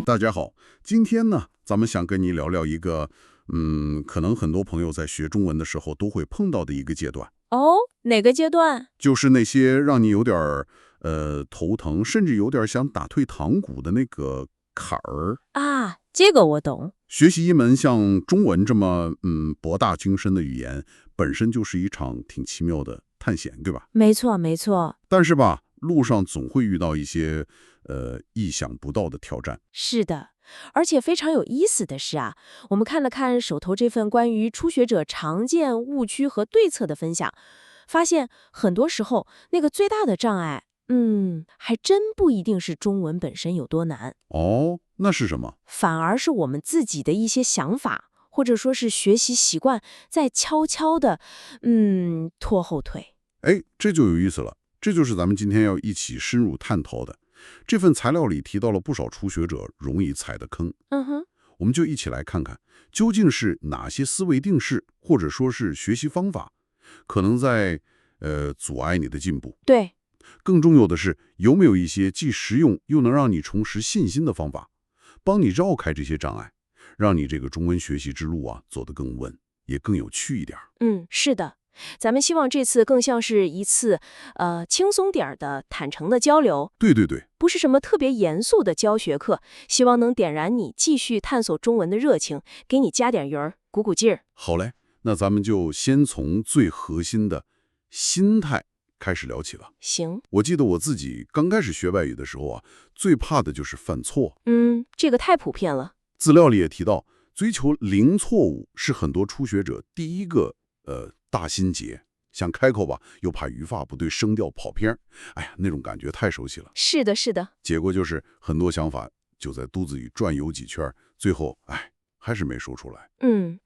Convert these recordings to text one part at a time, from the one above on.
大家好，今天呢，咱们想跟你聊聊一个，可能很多朋友在学中文的时候都会碰到的一个阶段，哦，哪个阶段？就是那些让你有点儿头疼，甚至有点想打退堂鼓的那个坎儿。啊，这个我懂。学习一门像中文这么博大精深的语言，本身就是一场挺奇妙的探险，对吧？没错，没错，但是吧，路上总会遇到一些意想不到的挑战。是的。而且非常有意思的是啊，我们看了看手头这份关于初学者常见误区和对策的分享，发现很多时候那个最大的障碍，还真不一定是中文本身有多难，哦，那是什么？反而是我们自己的一些想法，或者说是学习习惯，在悄悄的，拖后腿。哎，这就有意思了，这就是咱们今天要一起深入探讨的。这份材料里提到了不少初学者容易踩的坑，嗯哼。我们就一起来看看，究竟是哪些思维定式，或者说是学习方法，可能在阻碍你的进步。对。更重要的是，有没有一些既实用又能让你重拾信心的方法，帮你绕开这些障碍，让你这个中文学习之路啊走得更稳，也更有趣一点。是的，咱们希望这次更像是一次，轻松点儿的坦诚的交流，对对对，不是什么特别严肃的教学课，希望能点燃你继续探索中文的热情，给你加点油儿，鼓鼓劲儿。好嘞，那咱们就先从最核心的心态开始聊起了。行。我记得我自己刚开始学外语的时候啊，最怕的就是犯错。这个太普遍了。资料里也提到，追求零错误是很多初学者第一个大心结。想开口吧，又怕语法不对，声调跑偏儿。哎呀，那种感觉太熟悉了。是的，是的。结果就是很多想法就在肚子里转悠几圈，最后还是没说出来。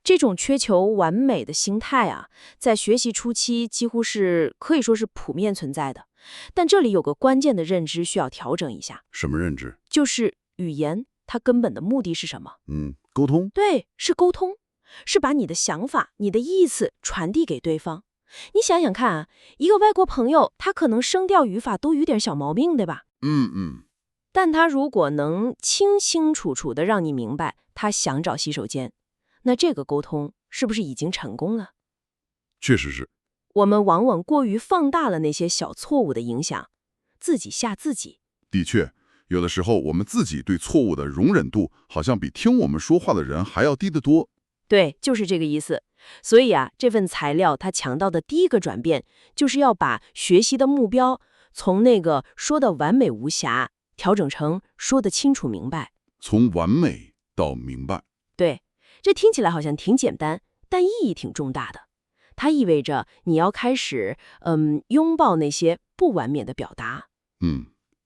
这种缺求完美的心态啊，在学习初期几乎是可以说是普遍存在的。但这里有个关键的认知需要调整一下，什么认知？就是语言它根本的目的是什么？沟通。对，是沟通，是把你的想法、你的意思传递给对方。你想想看啊，一个外国朋友，他可能声调语法都有点小毛病，对吧？但他如果能清清楚楚的让你明白他想找洗手间，那这个沟通是不是已经成功了？确实是。我们往往过于放大了那些小错误的影响，自己吓自己。的确，有的时候我们自己对错误的容忍度，好像比听我们说话的人还要低得多。对，就是这个意思。所以啊，这份材料它强调的第一个转变，就是要把学习的目标从那个说的完美无瑕，调整成说得清楚明白。从完美到明白。对，这听起来好像挺简单，但意义挺重大的。它意味着你要开始，拥抱那些不完美的表达。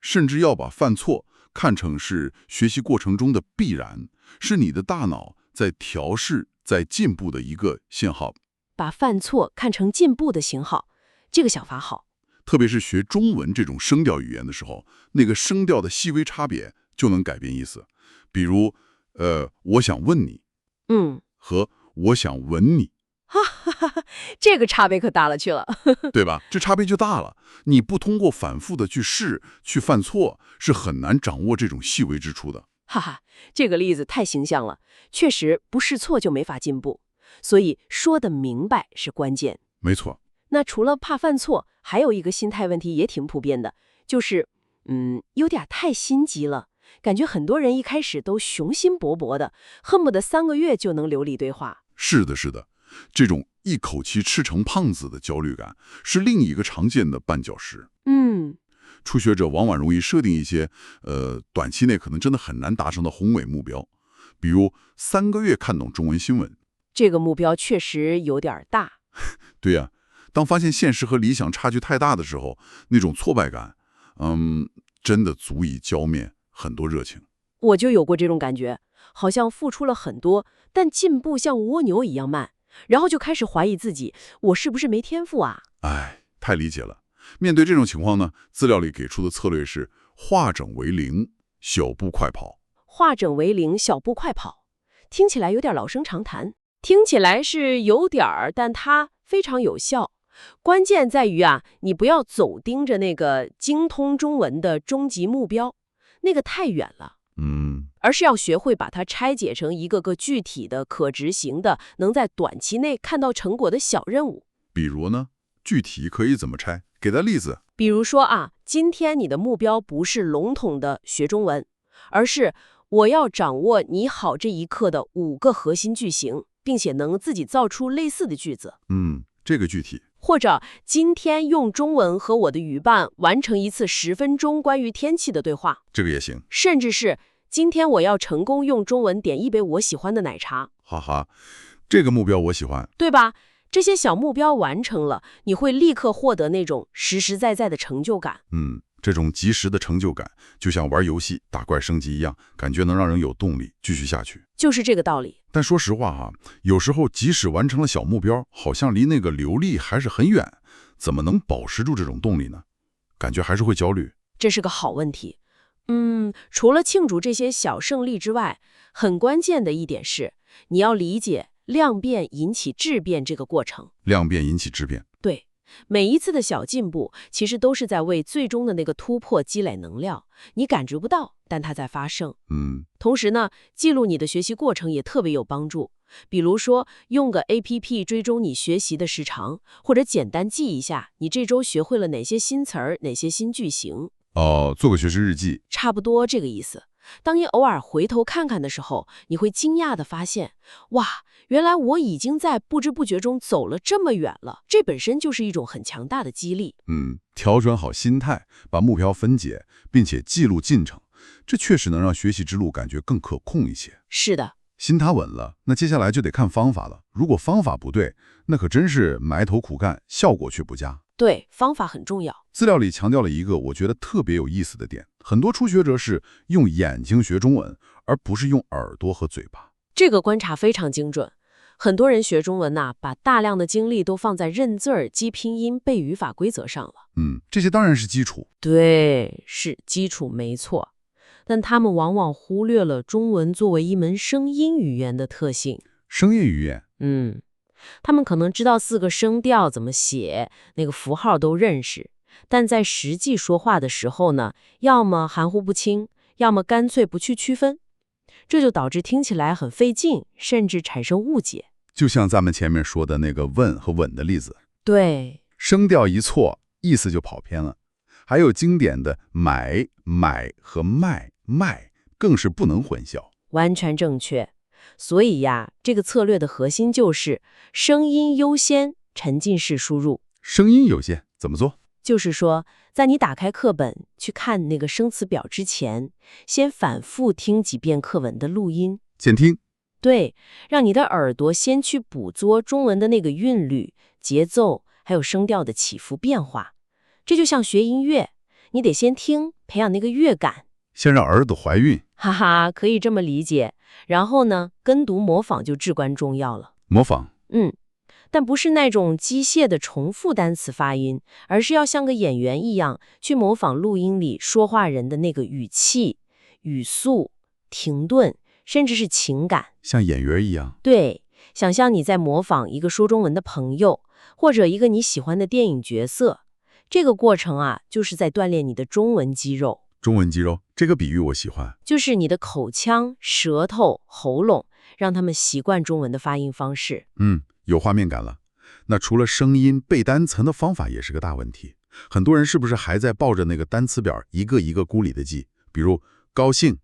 甚至要把犯错看成是学习过程中的必然，是你的大脑在调试、在进步的一个信号。把犯错看成进步的信号，这个想法好。特别是学中文这种声调语言的时候，那个声调的细微差别就能改变意思。比如，我想问你，和我想吻你，这个差别可大了去了。对吧？这差别就大了。你不通过反复的去试、去犯错，是很难掌握这种细微之处的。哈哈，这个例子太形象了，确实不试错就没法进步，所以说得明白是关键。没错。那除了怕犯错，还有一个心态问题也挺普遍的，就是有点太心急了，感觉很多人一开始都雄心勃勃的，恨不得3个月就能流利对话。是的，是的，这种一口气吃成胖子的焦虑感是另一个常见的绊脚石。初学者往往容易设定一些短期内可能真的很难达成的宏伟目标，比如3个月看懂中文新闻。这个目标确实有点大。对呀，当发现现实和理想差距太大的时候，那种挫败感，真的足以浇灭很多热情。我就有过这种感觉，好像付出了很多，但进步像蜗牛一样慢，然后就开始怀疑自己，我是不是没天赋啊？太理解了。面对这种情况呢，资料里给出的策略是化整为零，小步快跑。化整为零，小步快跑，听起来有点老生常谈，听起来是有点儿，但它非常有效。关键在于啊，你不要总盯着那个精通中文的终极目标，那个太远了。而是要学会把它拆解成一个个具体的、可执行的、能在短期内看到成果的小任务。比如呢？具体可以怎么拆？给个例子。比如说啊，今天你的目标不是笼统的学中文，而是我要掌握你好这一课的5个核心句型，并且能自己造出类似的句子。这个具体。或者今天用中文和我的语伴完成一次10分钟关于天气的对话，这个也行。甚至是今天我要成功用中文点一杯我喜欢的奶茶。哈哈，这个目标我喜欢，对吧？这些小目标完成了，你会立刻获得那种实实在在的成就感。这种即时的成就感，就像玩游戏打怪升级一样，感觉能让人有动力继续下去。就是这个道理。但说实话哈，有时候即使完成了小目标，好像离那个流利还是很远，怎么能保持住这种动力呢？感觉还是会焦虑。这是个好问题。除了庆祝这些小胜利之外，很关键的一点是，你要理解量变引起质变这个过程。量变引起质变。对，每一次的小进步，其实都是在为最终的那个突破积累能量。你感觉不到，但它在发生。同时呢，记录你的学习过程也特别有帮助。比如说，用个 APP 追踪你学习的时长，或者简单记一下你这周学会了哪些新词儿、哪些新句型。做个学习日记。差不多这个意思。当你偶尔回头看看的时候，你会惊讶地发现，哇，原来我已经在不知不觉中走了这么远了。这本身就是一种很强大的激励。调整好心态，把目标分解，并且记录进程，这确实能让学习之路感觉更可控一些。是的。心塔稳了，那接下来就得看方法了。如果方法不对，那可真是埋头苦干，效果却不佳。对，方法很重要。资料里强调了一个我觉得特别有意思的点，很多初学者是用眼睛学中文，而不是用耳朵和嘴巴。这个观察非常精准。很多人学中文把大量的精力都放在认字儿、记拼音、背语法规则上了。这些当然是基础。对，是基础没错。但他们往往忽略了中文作为一门声音语言的特性。声音语言？他们可能知道4个声调怎么写，那个符号都认识，但在实际说话的时候呢，要么含糊不清，要么干脆不去区分，这就导致听起来很费劲，甚至产生误解。就像咱们前面说的那个问和稳的例子。对，声调一错，意思就跑偏了。还有经典的买和卖更是不能混淆。完全正确。所以这个策略的核心就是声音优先，沉浸式输入。声音优先怎么做？就是说，在你打开课本去看那个生词表之前，先反复听几遍课文的录音。先听。对，让你的耳朵先去捕捉中文的那个韵律、节奏，还有声调的起伏变化。这就像学音乐，你得先听，培养那个乐感。先让耳朵怀孕。哈哈，可以这么理解。然后呢，跟读模仿就至关重要了。模仿？但不是那种机械的重复单词发音，而是要像个演员一样去模仿录音里说话人的那个语气、语速、停顿，甚至是情感。像演员一样。对，想象你在模仿一个说中文的朋友，或者一个你喜欢的电影角色。这个过程就是在锻炼你的中文肌肉。中文肌肉，这个比喻我喜欢。就是你的口腔、舌头、喉咙，让他们习惯中文的发音方式。有画面感了。那除了声音，背单词的方法也是个大问题。很多人是不是还在抱着那个单词表一个一个孤立的记？比如高兴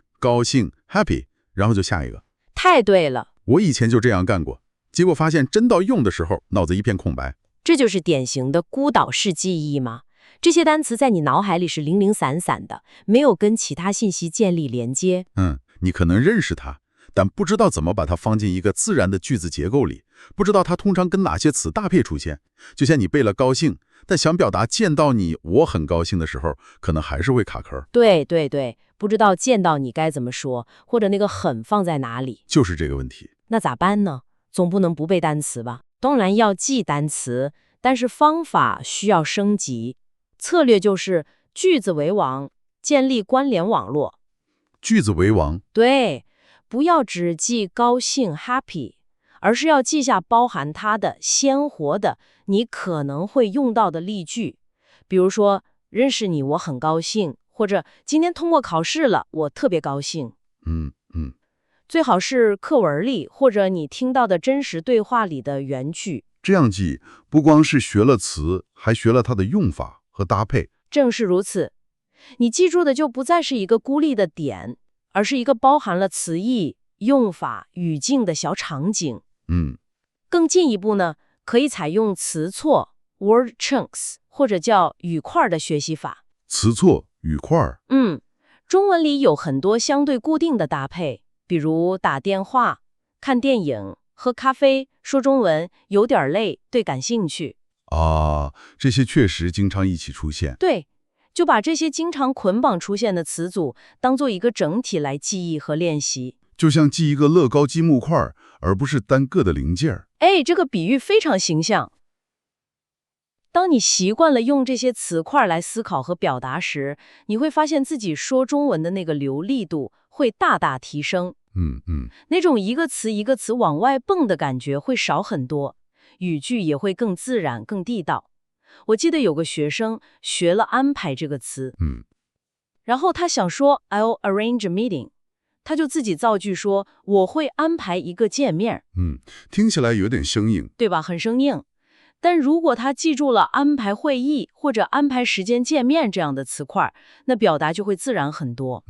happy， 然后就下一个。太对了。我以前就这样干过，结果发现真到用的时候，脑子一片空白。这就是典型的孤岛式记忆吗？这些单词在你脑海里是零零散散的，没有跟其他信息建立连接。你可能认识它，但不知道怎么把它放进一个自然的句子结构里，不知道它通常跟哪些词搭配出现。就像你背了高兴，但想表达见到你我很高兴的时候，可能还是会卡壳。对，不知道见到你该怎么说，或者那个很放在哪里。就是这个问题。那咋办呢？总不能不背单词吧？当然要记单词，但是方法需要升级。策略就是句子为王，建立关联网络。句子为王？对，不要只记高兴 happy， 而是要记下包含它的鲜活的你可能会用到的例句。比如说，认识你我很高兴，或者今天通过考试了，我特别高兴。嗯，最好是课文里或者你听到的真实对话里的原句。这样记，不光是学了词，还学了它的用法和搭配。正是如此，你记住的就不再是一个孤立的点，而是一个包含了词义、用法、语境的小场景。嗯，更进一步呢，可以采用词错 （word chunks） 或者叫语块的学习法。词错、语块。中文里有很多相对固定的搭配，比如打电话、看电影、喝咖啡、说中文、有点累、对感兴趣。这些确实经常一起出现。对，就把这些经常捆绑出现的词组当做一个整体来记忆和练习。就像记一个乐高积木块，而不是单个的零件。这个比喻非常形象。当你习惯了用这些词块来思考和表达时，你会发现自己说中文的那个流利度会大大提升。那种一个词一个词往外蹦的感觉会少很多，语句也会更自然、更地道。我记得有个学生学了安排这个词，然后他想说 I'll arrange a meeting， 他就自己造句说我会安排一个见面。听起来有点生硬，对吧？很生硬。但如果他记住了安排会议或者安排时间见面这样的词块，那表达就会自然很多。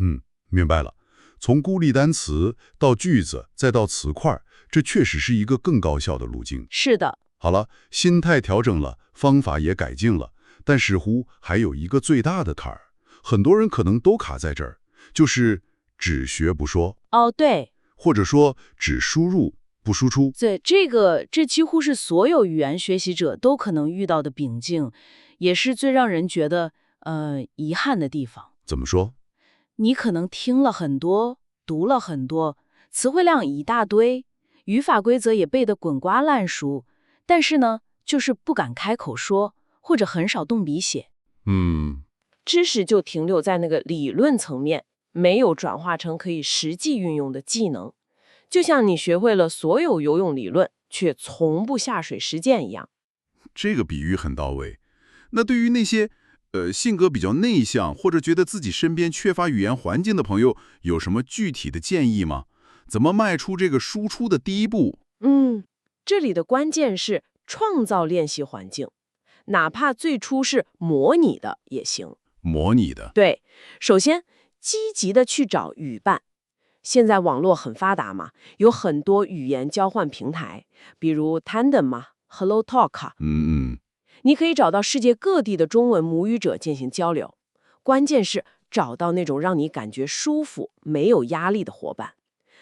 明白了。从孤立单词到句子，再到词块，这确实是一个更高效的路径。是的。好了，心态调整了，方法也改进了，但似乎还有一个最大的坎儿，很多人可能都卡在这儿，就是只学不说。对。或者说只输入不输出。对，这几乎是所有语言学习者都可能遇到的瓶颈，也是最让人觉得遗憾的地方。怎么说？你可能听了很多，读了很多，词汇量一大堆，语法规则也背得滚瓜烂熟，但是呢，就是不敢开口说，或者很少动笔写。知识就停留在那个理论层面，没有转化成可以实际运用的技能。就像你学会了所有游泳理论，却从不下水实践一样。这个比喻很到位。那对于那些性格比较内向，或者觉得自己身边缺乏语言环境的朋友，有什么具体的建议吗？怎么迈出这个输出的第一步？这里的关键是创造练习环境，哪怕最初是模拟的也行。模拟的。对，首先积极的去找语伴。现在网络很发达嘛，有很多语言交换平台，比如 Tandem Hello Talk 你可以找到世界各地的中文母语者进行交流。关键是找到那种让你感觉舒服、没有压力的伙伴，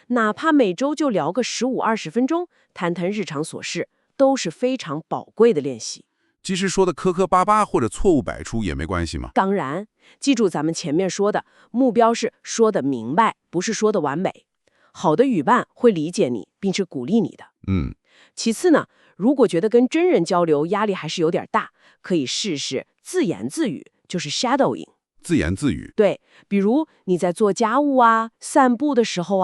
哪怕每周就聊个15-20分钟，谈谈日常琐事，都是非常宝贵的练习。即使说的磕磕巴巴或者错误百出也没关系吗？当然，记住咱们前面说的，目标是说得明白，不是说得完美。好的语伴会理解你，并且鼓励你的。其次呢，如果觉得跟真人交流压力还是有点大，可以试试自言自语，就是 shadowing。自言自语。对，比如你在做家务散步的时候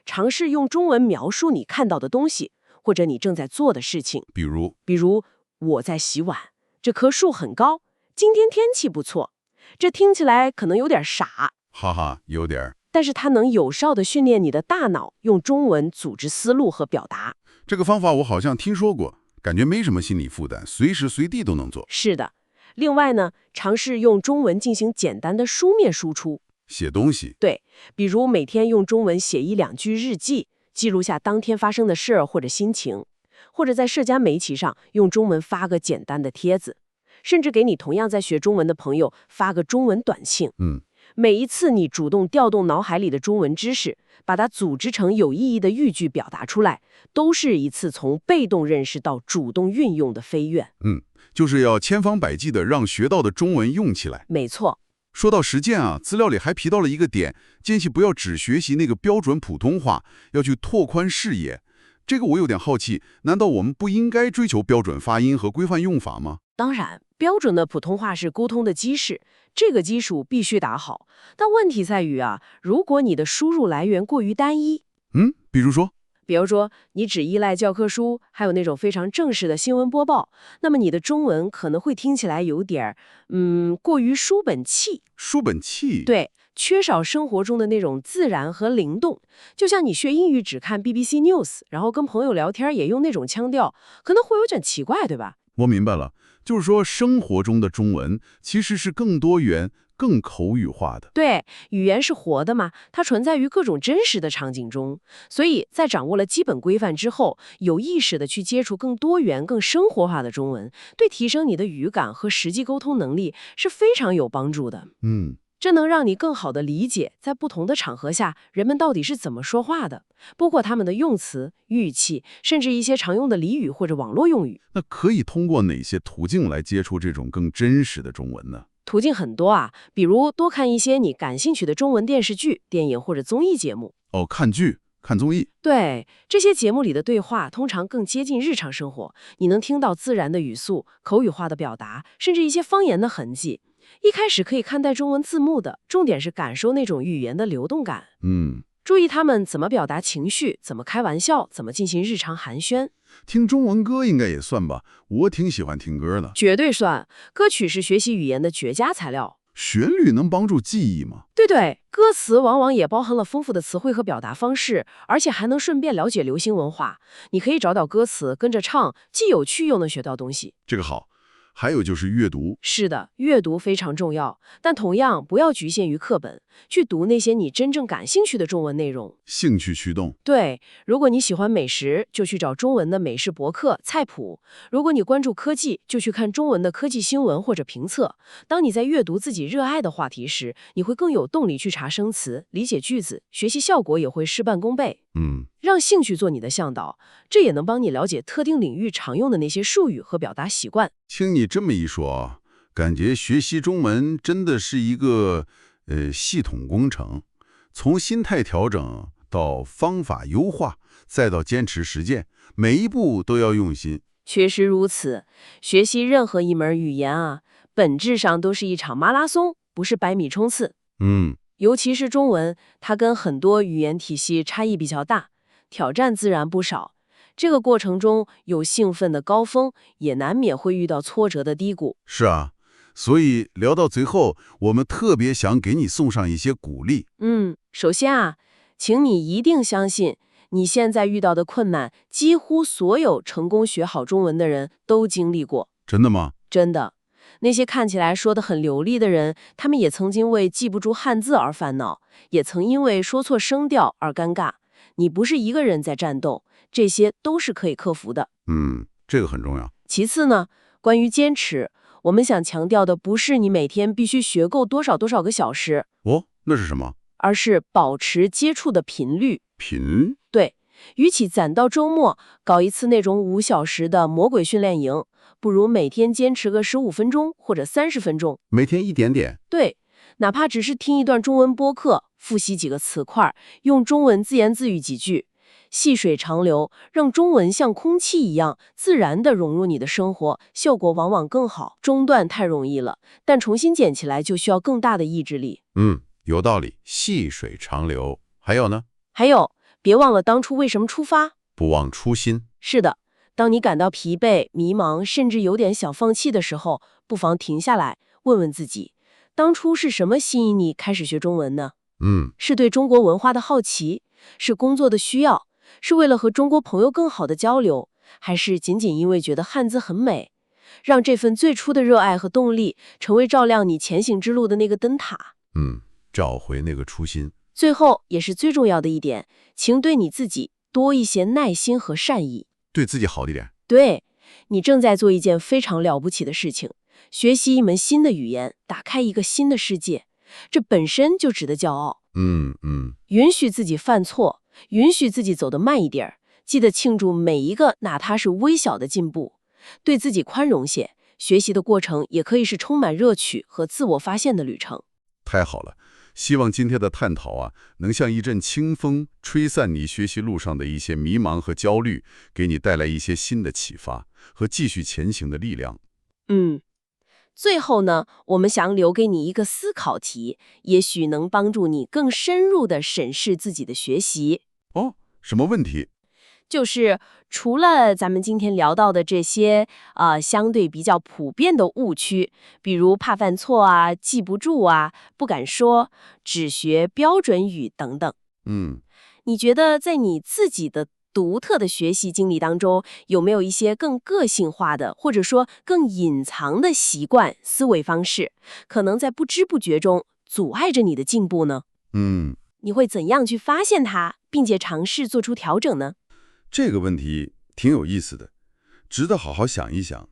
尝试用中文描述你看到的东西，或者你正在做的事情。比如我在洗碗，这棵树很高，今天天气不错。这听起来可能有点傻，哈哈，有点。但是它能有效地训练你的大脑用中文组织思路和表达。这个方法我好像听说过，感觉没什么心理负担，随时随地都能做。是的。另外呢，尝试用中文进行简单的书面输出。写东西。对，比如每天用中文写1-2句日记，记录下当天发生的事儿或者心情。或者在社交媒体上用中文发个简单的帖子，甚至给你同样在学中文的朋友发个中文短信。每一次你主动调动脑海里的中文知识，把它组织成有意义的语句表达出来，都是一次从被动认识到主动运用的飞跃。就是要千方百计地让学到的中文用起来。没错。说到实践资料里还提到了一个点，建议不要只学习那个标准普通话，要去拓宽视野。这个我有点好奇，难道我们不应该追求标准发音和规范用法吗？当然，标准的普通话是沟通的基石，这个基础必须打好。但问题在于如果你的输入来源过于单一，比如说你只依赖教科书，还有那种非常正式的新闻播报，那么你的中文可能会听起来有点过于书本气。书本气？对，缺少生活中的那种自然和灵动。就像你学英语只看 BBC News， 然后跟朋友聊天也用那种腔调，可能会有点奇怪，对吧？我明白了，就是说生活中的中文其实是更多元、更口语化的。对，语言是活的嘛，它存在于各种真实的场景中，所以在掌握了基本规范之后，有意识的去接触更多元、更生活化的中文，对提升你的语感和实际沟通能力是非常有帮助的。这能让你更好地理解在不同的场合下人们到底是怎么说话的，包括他们的用词、语气，甚至一些常用的俚语或者网络用语。那可以通过哪些途径来接触这种更真实的中文呢？途径很多啊，比如多看一些你感兴趣的中文电视剧、电影或者综艺节目。哦，看剧、看综艺。对，这些节目里的对话通常更接近日常生活，你能听到自然的语速、口语化的表达，甚至一些方言的痕迹。一开始可以看带中文字幕的，重点是感受那种语言的流动感。注意他们怎么表达情绪，怎么开玩笑，怎么进行日常寒暄。听中文歌应该也算吧，我挺喜欢听歌的。绝对算，歌曲是学习语言的绝佳材料。旋律能帮助记忆吗？对，歌词往往也包含了丰富的词汇和表达方式，而且还能顺便了解流行文化。你可以找找歌词，跟着唱，既有趣又能学到东西。这个好。还有就是阅读。是的，阅读非常重要，但同样不要局限于课本，去读那些你真正感兴趣的中文内容。兴趣驱动。对，如果你喜欢美食，就去找中文的美食博客、菜谱；如果你关注科技，就去看中文的科技新闻或者评测。当你在阅读自己热爱的话题时，你会更有动力去查生词、理解句子，学习效果也会事半功倍。让兴趣做你的向导，这也能帮你了解特定领域常用的那些术语和表达习惯。听你这么一说，感觉学习中文真的是一个系统工程，从心态调整到方法优化，再到坚持实践，每一步都要用心。确实如此，学习任何一门语言啊，本质上都是一场马拉松，不是100米冲刺。尤其是中文，它跟很多语言体系差异比较大，挑战自然不少。这个过程中有兴奋的高峰，也难免会遇到挫折的低谷。是啊，所以聊到最后，我们特别想给你送上一些鼓励。首先啊，请你一定相信，你现在遇到的困难，几乎所有成功学好中文的人都经历过。真的吗？真的。那些看起来说得很流利的人，他们也曾经为记不住汉字而烦恼，也曾因为说错声调而尴尬。你不是一个人在战斗，这些都是可以克服的。这个很重要。其次呢，关于坚持，我们想强调的不是你每天必须学够多少个小时。那是什么？而是保持接触的频率。对，与其攒到周末搞一次那种5小时的魔鬼训练营，不如每天坚持个15分钟或者30分钟。每天一点点。对，哪怕只是听一段中文播客，复习几个词块，用中文自言自语几句，细水长流，让中文像空气一样自然地融入你的生活，效果往往更好。中断太容易了，但重新捡起来就需要更大的意志力。有道理，细水长流。还有呢？还有，别忘了当初为什么出发，不忘初心。是的，当你感到疲惫、迷茫，甚至有点想放弃的时候，不妨停下来，问问自己，当初是什么吸引你开始学中文呢？是对中国文化的好奇，是工作的需要，是为了和中国朋友更好的交流，还是仅仅因为觉得汉字很美？让这份最初的热爱和动力，成为照亮你前行之路的那个灯塔。找回那个初心。最后也是最重要的一点，请对你自己多一些耐心和善意，对自己好一点。对，你正在做一件非常了不起的事情，学习一门新的语言，打开一个新的世界，这本身就值得骄傲。允许自己犯错，允许自己走得慢一点，记得庆祝每一个哪怕是微小的进步，对自己宽容些。学习的过程也可以是充满乐趣和自我发现的旅程。太好了，希望今天的探讨能像一阵清风，吹散你学习路上的一些迷茫和焦虑，给你带来一些新的启发和继续前行的力量。最后呢，我们想留给你一个思考题，也许能帮助你更深入地审视自己的学习。什么问题？就是除了咱们今天聊到的这些相对比较普遍的误区，比如怕犯错啊、记不住啊、不敢说、只学标准语等等。你觉得在你自己的独特的学习经历当中，有没有一些更个性化的，或者说更隐藏的习惯、思维方式，可能在不知不觉中阻碍着你的进步呢？你会怎样去发现它，并且尝试做出调整呢？这个问题挺有意思的，值得好好想一想。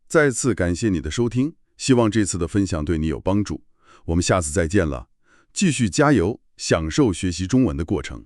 再次感谢你的收听，希望这次的分享对你有帮助。我们下次再见了，继续加油，享受学习中文的过程。